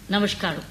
Namaskar.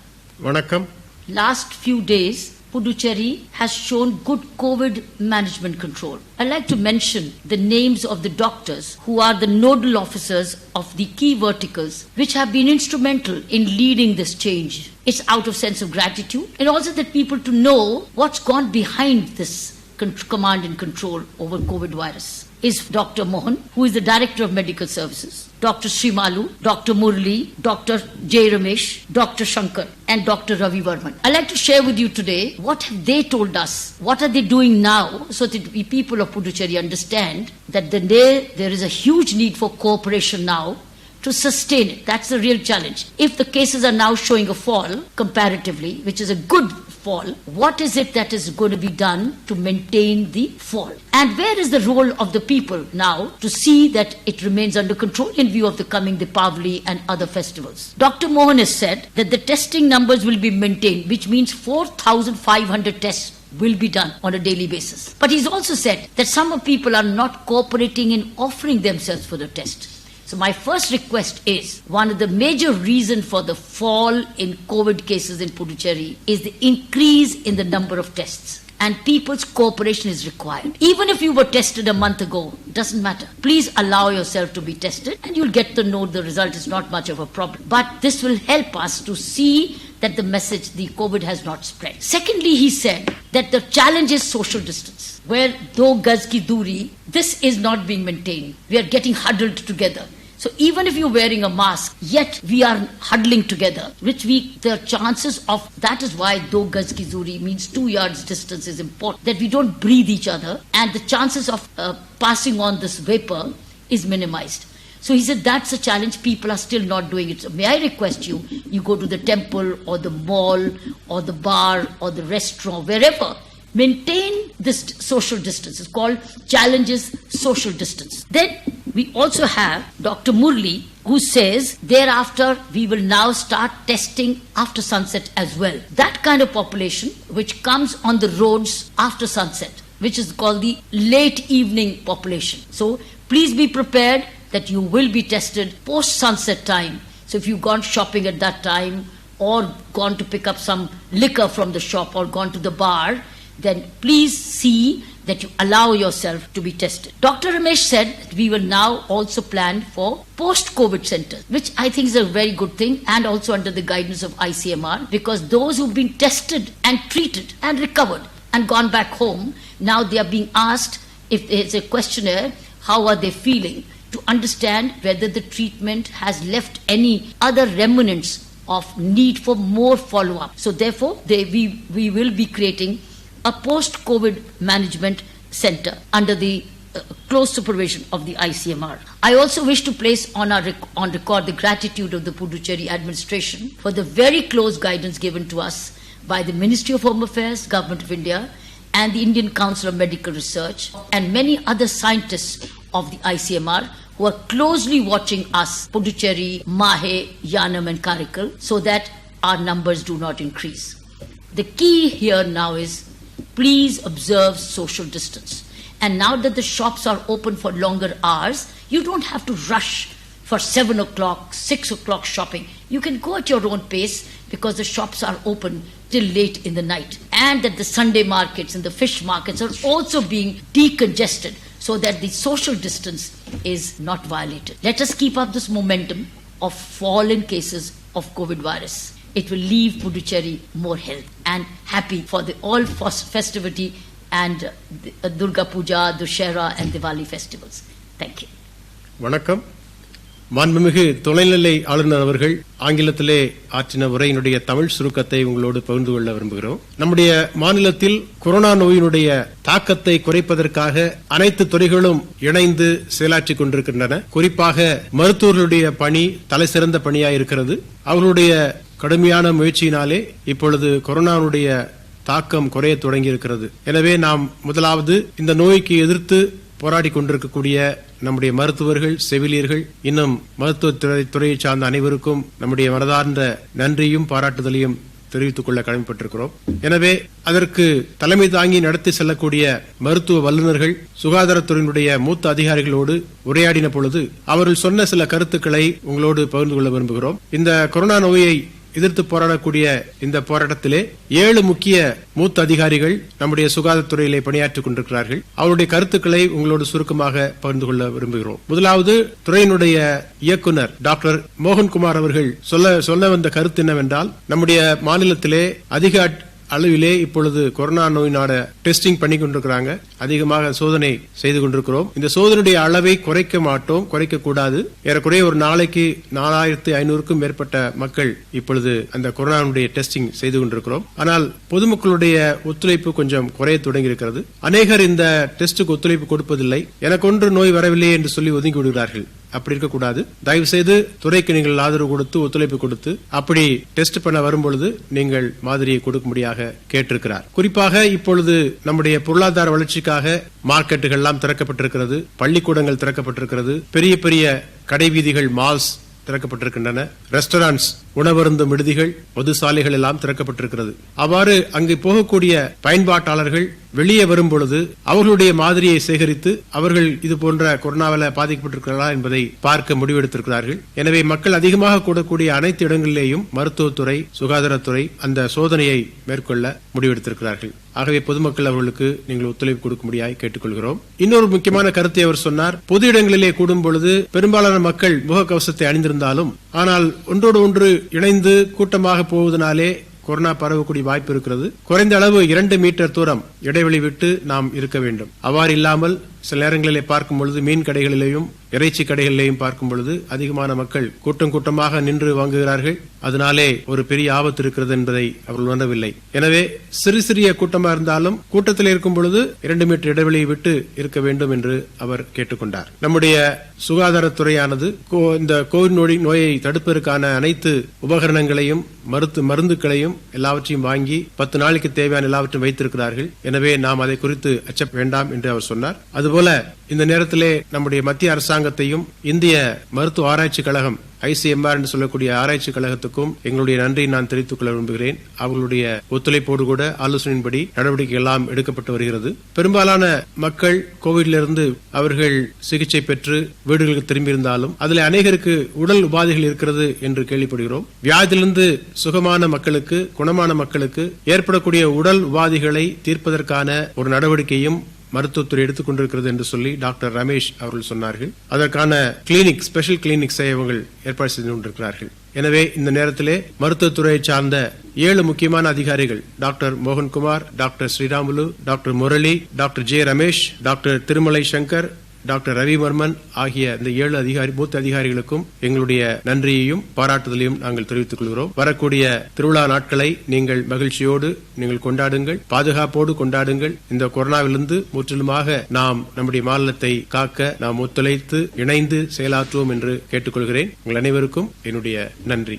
Vanakkam. Last few days, Puducherry has shown good COVID management control. I'd like to mention the names of the doctors who are the nodal officers of the key verticals which have been instrumental in leading this change. It's out of sense of gratitude and also that people to know what's gone behind this command and control over COVID virus. Is Dr. Mohan, who is the Director of Medical Services, Dr. Srimalu, Dr. Murli, Dr. J. Ramesh, Dr. Shankar, and Dr. Ravi Varman. I'd like to share with you today what have they told us, what are they doing now, so that we people of Puducherry understand that there is a huge need for cooperation now to sustain it. That's the real challenge. If the cases are now showing a fall comparatively, which is a good fall, what is it that is going to be done to maintain the fall? And where is the role of the people now to see that it remains under control in view of the coming Deepavali and other festivals? Dr. Mohan has said that the testing numbers will be maintained, which means 4,500 tests will be done on a daily basis. But he's also said that some people are not cooperating in offering themselves for the test. So my first request is, one of the major reasons for the fall in COVID cases in Puducherry is the increase in the number of tests. And people's cooperation is required. Even if you were tested a month ago, it doesn't matter. Please allow yourself to be tested and you'll get to know the result is not much of a problem. But this will help us to see that the message, the COVID has not spread. Secondly, he said that the challenge is social distance, where do gaz ki duri, this is not being maintained. We are getting huddled together. So even if you're wearing a mask, yet we are huddling together, the chances of, that is why do gaz ki duri means 2 yards distance is important, that we don't breathe each other and the chances of passing on this vapor is minimized. So he said that's a challenge, people are still not doing it. So may I request you go to the temple or the mall or the bar or the restaurant, wherever, maintain this social distance. It's called challenges social distance. Then we also have Dr. Murli, who says thereafter we will now start testing after sunset as well. That kind of population which comes on the roads after sunset, which is called the late evening population. So please be prepared that you will be tested post sunset time. So if you've gone shopping at that time or gone to pick up some liquor from the shop or gone to the bar, then please see that you allow yourself to be tested. Dr. Ramesh said that we will now also plan for post-COVID centers, which I think is a very good thing, and also under the guidance of ICMR, because those who've been tested and treated and recovered and gone back home, now they are being asked, if there's a questionnaire, how are they feeling, to understand whether the treatment has left any other remnants of need for more follow-up. So therefore, we will be creating a post-COVID management center under the close supervision of the ICMR. I also wish to place on record the gratitude of the Puducherry administration for the very close guidance given to us by the Ministry of Home Affairs, Government of India, and the Indian Council of Medical Research, and many other scientists of the ICMR who are closely watching us, Puducherry, Mahe, Yanam, and Karikal, so that our numbers do not increase. The key here now is, please observe social distance. And now that the shops are open for longer hours, you don't have to rush for 7 o'clock, 6 o'clock shopping. You can go at your own pace because the shops are open till late in the night. And that the Sunday markets and the fish markets are also being decongested so that the social distance is not violated. Let us keep up this momentum of fall in cases of COVID virus. It will leave Puducherry more healthy and happy for the all festivity and Durga Puja, Dussehra and Diwali festivals. Thank you. Vanakkam. மாண்புமிகு துணைநிலை ஆளுநர் அவர்கள் ஆங்கிலத்திலே ஆற்றின உரையினுடைய தமிழ் சுருக்கத்தை உங்களோடு பகிர்ந்து கொள்ள விரும்புகிறோம். நம்முடைய மாநிலத்தில் கொரோனா நோயினுடைய தாக்கத்தை குறைப்பதற்காக அனைத்து துறைகளும் இணைந்து செயலாற்றிக் கொண்டிருக்கின்றன. குறிப்பாக மருத்துவர்களுடைய பணி தலைசிறந்த பணியாக இருக்கிறது. அவர்களுடைய கடுமையான முயற்சியினாலே இப்பொழுது கொரோனாவுடைய தாக்கம் குறைய தொடங்கி இருக்கிறது. எனவே நாம் முதலாவது இந்த நோய்க்கு எதிர்த்து போராடி கொண்டிருக்கக்கூடிய நம்முடைய மருத்துவர்கள், செவிலியர்கள், இன்னும் மருத்துவ துறையை சார்ந்த அனைவருக்கும் நம்முடைய மனதார்ந்த நன்றியும் பாராட்டுதலையும் தெரிவித்துக் கொள்ள கடமைப்பட்டிருக்கிறோம். எனவே அதற்கு தலைமை தாங்கி நடத்தி செல்லக்கூடிய மருத்துவ வல்லுநர்கள், சுகாதாரத்துறையினுடைய மூத்த அதிகாரிகளோடு உரையாடின பொழுது அவர்கள் சொன்ன சில கருத்துக்களை உங்களோடு பகிர்ந்து கொள்ள விரும்புகிறோம். இந்த கொரோனா நோயை எதிர்த்து போராடக்கூடிய இந்த போராட்டத்திலே 7 முக்கிய மூத்த அதிகாரிகள் நம்முடைய சுகாதாரத்துறையிலே பணியாற்றிக் கொண்டிருக்கிறார்கள். அவருடைய கருத்துக்களை உங்களோடு சுருக்கமாக பகிர்ந்து கொள்ள விரும்புகிறோம். முதலாவது, துறையினுடைய இயக்குனர் டாக்டர் மோகன்குமார் அவர்கள் சொல்ல வந்த கருத்து என்னவென்றால், நம்முடைய மாநிலத்திலே அதிக அளவிலே இப்பொழுது கொரோனா நோயினால டெஸ்டிங் பண்ணி கொண்டிருக்கிறாங்க. அதிகமாக சோதனை செய்து கொண்டிருக்கிறோம். இந்த சோதனையுடைய அளவை குறைக்க மாட்டோம், குறைக்க கூடாது. ஏறக்குறைய ஒரு நாளைக்கு 4500க்கும் மேற்பட்ட மக்கள் இப்பொழுது அந்த கொரோனாவுடைய டெஸ்டிங் செய்து கொண்டிருக்கிறோம். ஆனால் பொதுமக்களுடைய ஒத்துழைப்பு கொஞ்சம் குறைய தொடங்கி இருக்கிறது. அநேகர் இந்த டெஸ்டுக்கு ஒத்துழைப்பு கொடுப்பதில்லை. எனக்கு ஒன்று நோய் வரவில்லை என்று சொல்லி ஒதுங்கி விடுகிறார்கள். அப்படி இருக்கக்கூடாது. தயவு செய்து துறைக்கு நீங்கள் ஆதரவு கொடுத்து, ஒத்துழைப்பு கொடுத்து, அப்படி டெஸ்ட் பண்ண வரும்பொழுது நீங்கள் மாதிரியை கொடுக்கும்படியாக கேட்டிருக்கிறார். குறிப்பாக இப்பொழுது நம்முடைய பொருளாதார வளர்ச்சிக்காக மார்க்கெட்டுகள் எல்லாம் திறக்கப்பட்டிருக்கிறது, பள்ளிக்கூடங்கள் திறக்கப்பட்டிருக்கிறது, பெரிய பெரிய கடை வீதிகள், மால்ஸ் திறக்கப்பட்டிருக்கின்றன, ரெஸ்டாரண்ட்ஸ், உணவருந்தும் விடுதிகள், பொதுசாலைகள் எல்லாம் திறக்கப்பட்டிருக்கிறது. அவ்வாறு அங்கு போகக்கூடிய பயன்பாட்டாளர்கள் வெளியே வரும் பொழுது அவர்களுடைய மாதிரியை சேகரித்து அவர்கள் இது போன்ற கொரோனாவில் பாதிக்கப்பட்டிருக்கிறார்களா என்பதை பார்க்க முடிவெடுத்திருக்கிறார்கள். எனவே மக்கள் அதிகமாக கூடக்கூடிய அனைத்து இடங்களிலேயும் மருத்துவத்துறை, சுகாதாரத்துறை அந்த சோதனையை மேற்கொள்ள முடிவெடுத்திருக்கிறார்கள். ஆகவே பொதுமக்கள் அவர்களுக்கு நீங்கள் ஒத்துழைப்பு கொடுக்கும்படியாக கேட்டுக்கொள்கிறோம். இன்னொரு முக்கியமான கருத்தை அவர் சொன்னார். பொது இடங்களிலே கூடும் பொழுது பெரும்பாலான மக்கள் முகக்கவசத்தை அணிந்திருந்தாலும், ஆனால் ஒன்றோடு ஒன்று இணைந்து கூட்டமாக போவதனாலே கொரோனா பரவக்கூடிய வாய்ப்பு இருக்கிறது. குறைந்த அளவு 2 மீட்டர் தூரம் இடைவெளி விட்டு நாம் இருக்க வேண்டும். அவ்வாறு இல்லாமல் சில நேரங்களிலே பார்க்கும் பொழுது மீன் கடைகளிலேயும் இறைச்சி கடைகளிலேயும் பார்க்கும் பொழுது அதிகமான மக்கள் கூட்டம் கூட்டமாக நின்று வாங்குகிறார்கள். அதனாலே ஒரு பெரிய ஆபத்து இருக்கிறது என்பதை அவர்கள் உணரவில்லை. எனவே சிறிய கூட்டமா இருந்தாலும் கூட்டத்தில் இருக்கும் பொழுது 2 மீட்டர் இடைவெளியை விட்டு இருக்க வேண்டும் என்று அவர் கேட்டுக்கொண்டார். நம்முடைய சுகாதாரத்துறையானது இந்த கோவிட் நோயை தடுப்பதற்கான அனைத்து உபகரணங்களையும், மருந்துகளையும் எல்லாவற்றையும் வாங்கி 10 நாளைக்கு தேவையான எல்லாவற்றையும் வைத்திருக்கிறார்கள். எனவே நாம் அதை குறித்து அச்சப்பட வேண்டாம் என்று அவர் சொன்னார். அதுபோல இந்த நேரத்திலே நம்முடைய மத்திய அரசாங்கத்தையும் இந்திய மருத்துவ ஆராய்ச்சி கழகம் ICMR என்று சொல்லக்கூடிய ஆராய்ச்சி கழகத்துக்கும் எங்களுடைய நன்றியை நான் தெரிவித்துக் கொள்ள விரும்புகிறேன். அவர்களுடைய ஒத்துழைப்போடு கூட ஆலோசனையின்படி நடவடிக்கை எல்லாம் எடுக்கப்பட்டு வருகிறது. பெரும்பாலான மக்கள் கோவிடிலிருந்து அவர்கள் சிகிச்சை பெற்று வீடுகளுக்கு திரும்பியிருந்தாலும் அதில் அநேகருக்கு உடல் உபாதைகள் இருக்கிறது என்று கேள்விப்படுகிறோம். வியாதியிலிருந்து சுகமான மக்களுக்கு, குணமான மக்களுக்கு ஏற்படக்கூடிய உடல் உபாதைகளை தீர்ப்பதற்கான ஒரு நடவடிக்கையும் மருத்துவத்துறை எடுத்துக் கொண்டிருக்கிறது என்று சொல்லி டாக்டர் ரமேஷ் அவர்கள் சொன்னார்கள். அதற்கான கிளினிக், ஸ்பெஷல் கிளினிக்ஸை அவர்கள் ஏற்பாடு செய்து கொண்டிருக்கிறார்கள். எனவே இந்த நேரத்திலே மருத்துவத்துறையை சார்ந்த 7 முக்கியமான அதிகாரிகள், doctor Mohankumar, doctor Sriramulu, doctor Murali, doctor J Ramesh, doctor Thirumalai Shankar, doctor Ravivarman ஆகிய இந்த 7 மூத்த அதிகாரிகளுக்கும் எங்களுடைய நன்றியையும் பாராட்டுதலையும் நாங்கள் தெரிவித்துக் கொள்கிறோம். வரக்கூடிய திருவிழா நாட்களை நீங்கள் மகிழ்ச்சியோடு நீங்கள் கொண்டாடுங்கள், பாதுகாப்போடு கொண்டாடுங்கள். இந்த கொரோனாவிலிருந்து முற்றிலுமாக நாம் நம்முடைய மாநிலத்தை காக்க நாம் ஒத்துழைத்து இணைந்து செயலாற்றுவோம் என்று கேட்டுக்கொள்கிறேன். உங்கள் அனைவருக்கும் என்னுடைய நன்றி.